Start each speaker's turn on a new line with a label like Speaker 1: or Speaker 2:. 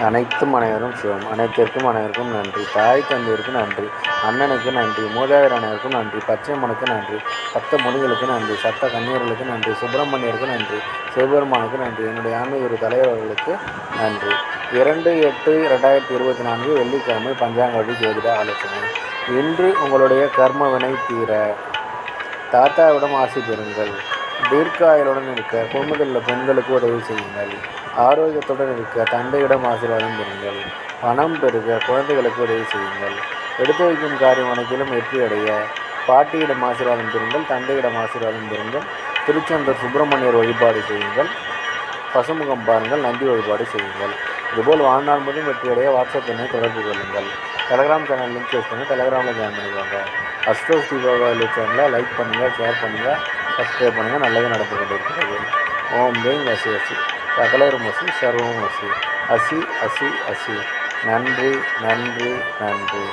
Speaker 1: அனைத்தும் அனைவரும் சிவம். அனைவருக்கும் நன்றி. தாய் தந்தையருக்கு நன்றி. அண்ணனுக்கு நன்றி. மூதாதையர் அனைவருக்கும் நன்றி. பச்சையம்மனுக்கு நன்றி. சப்த முனிகளுக்கு நன்றி. சப்த கன்னியர்களுக்கு நன்றி. சுப்பிரமணியருக்கு நன்றி. சிவபெருமானுக்கு நன்றி. என்னுடைய ஆன்மீக தலைவர்களுக்கு நன்றி. 2/8/2024 வெள்ளிக்கிழமை பஞ்சாங்க வழி ஜோதிட ஆலோசனை. இன்று உங்களுடைய கர்ம வினை தீர தாத்தாவிடம் ஆசி பெறுங்கள். தீர்க்காயுடன் இருக்க குடும்பத்தில் உள்ள பெண்களுக்கு உதவி செய்யுங்கள். ஆரோக்கியத்துடன் இருக்க தந்தையிடம் ஆசீர்வாதம் பெறுங்கள். பணம் பெருக குழந்தைகளுக்கு உதவி செய்யுங்கள். எடுத்து வைக்கும் காரியம் அனைத்திலும் வெற்றி அடைய பாட்டியிடம் ஆசீர்வாதம் பெறுங்கள். தந்தையிடம் ஆசீர்வாதம் பெறுங்கள். திருச்செந்தூர் சுப்பிரமணியர் வழிபாடு செய்யுங்கள். பசுமுகம் பாருங்கள். நந்தி வழிபாடு செய்யுங்கள். இதுபோல் வாழ்நாள் முழுவதும் வெற்றியடைய வாட்ஸ்அப் எண்ணை தொடர்பு கொள்ளுங்கள். டெலகிராம் சேனல் லிங்க் யூஸ் பண்ணி டெலகிராமில் ஜாயின் பண்ணிக்கோங்க. அஸ்ட்ரோஸ் தீபாவளி சேனலை லைக் பண்ணுங்கள், ஷேர் பண்ணுங்கள், சப்ஸ்கிரைப் பண்ணுங்கள். நல்லது நடந்து கொண்டிருக்கிறது. ஓம் தேங் அசி அசி சகலரும் அசி சர்வம் அசி அசி அசி அசி. நன்றி நன்றி நன்றி.